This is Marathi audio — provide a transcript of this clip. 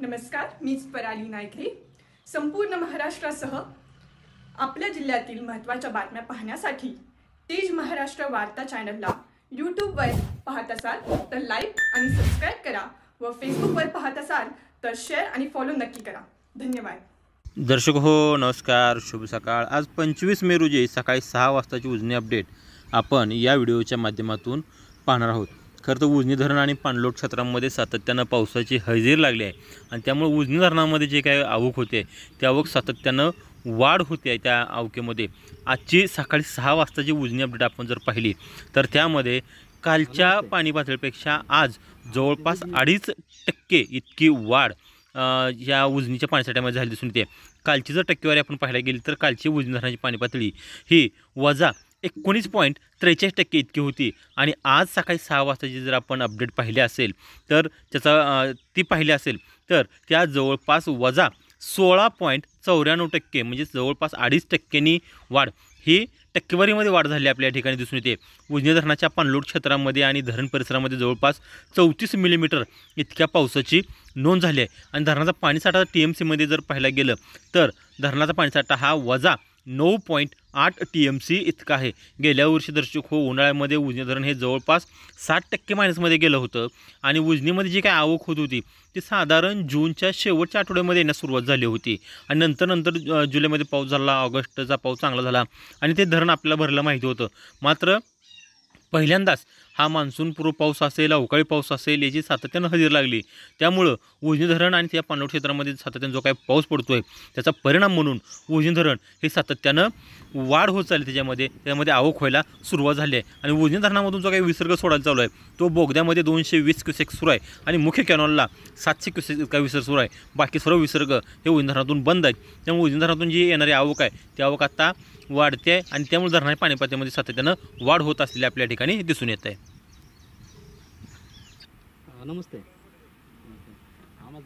नमस्कार, मीच पराली नायकरी। संपूर्ण महाराष्ट्रासह आपल्या जिल्ह्यातील महत्त्वाच्या बातम्या पाहण्यासाठी तेज महाराष्ट्र वार्ता चॅनलला यूट्यूबवर पाहत असाल तर लाईक आणि सबस्क्राईब करा व फेसबुकवर पाहत असाल तर शेअर आणि फॉलो नक्की करा। धन्यवाद। दर्शक हो, नमस्कार, शुभ सकाळ। आज 25 मे रोजी सकाळी 6 वाजताची उजनी अपडेट आपण या व्हिडिओच्या माध्यमातून पाहणार आहोत। खरं तर उजनी धरण आणि पाणलोट क्षेत्रांमध्ये सातत्यानं पावसाची हजेरी लागली आहे आणि त्यामुळे उजनी धरणामध्ये जे काही आवक होते त्या आवक सातत्यानं वाढ होते आहे। त्या आवकेमध्ये आजची सकाळी 6 वाजताची उजनी अपडेट आपण जर पाहिली तर त्यामध्ये कालच्या पाणी पातळीपेक्षा आज जवळपास 2.5% इतकी वाढ या उजनीच्या पाणीसाठ्यामध्ये झाली दिसून येते। कालची जर टक्केवारी आपण पाहायला गेली तर कालची उजनी धरणाची पाणी पातळी ही वजा 19.43% इतकी होती आणि आज सकाळी 6 वाजताची जर आपण अपडेट पाहिली असेल तर ती पाहिली असेल तर त्या जवळपास वजा 16.94% म्हणजे जवळपास 2.5%नी वाढ ही टक्केवारीमध्ये वाढ झाली आपल्या ठिकाणी दिसून येते। उजनी धरणाच्या पाणलोट क्षेत्रामध्ये आणि धरण परिसरामध्ये जवळपास 34 मिलीमीटर इतक्या पावसाची नोंद झाली आहे आणि धरणाचा पाणीसाठा TMCमध्ये जर पाहायला गेलं तर धरणाचा पाणीसाठा हा वजा 9.8 TMC इतका आहे। गेल्या वर्षी दर्शक हो, उन्हाळ्यामध्ये उजनी धरण हे जवळपास 60% मायनसमध्ये गेलं होतं आणि उजनीमध्ये जी काय आवक होत होती ती साधारण जूनच्या शेवटच्या आठवड्यामध्ये येण्यास सुरुवात झाली होती आणि नंतर जुलैमध्ये पाऊस झाला, ऑगस्टचा पाऊस चांगला झाला आणि ते धरण आपल्याला भरलं माहिती होतं। मात्र पहिल्यांदाच हा मान्सून पूर्व पाऊस असेल, अवकाळी पाऊस असेल याची सातत्यानं हजेरी लागली। त्यामुळं उजनी धरण आणि त्या पाणलोट क्षेत्रामध्ये सातत्यानं जो काही पाऊस पडतो आहे त्याचा परिणाम म्हणून उजनी धरण हे सातत्यानं वाढ होत चालली, त्यामध्ये आवक व्हायला सुरुवात झाली आहे आणि उजनी धरणामधून जो काही विसर्ग सोडायला चालू आहे तो बोगद्यामध्ये 220 क्युसेक सुरू आहे आणि मुख्य कॅनॉलला 700 क्युसेक इतका विसर्ग सुरू आहे। बाकी सर्व विसर्ग हे उजनी धरणातून बंद आहेत। त्यामुळे उजनी धरणातून जी येणारी आवक आहे ती आवक आता वाढते आहे आणि त्यामुळे धरणाच्या पाणीपातळीमध्ये सातत्यानं वाढ होत असलेली आपल्या ठिकाणी दिसून येत आहे। नमस्ते। आम्हाला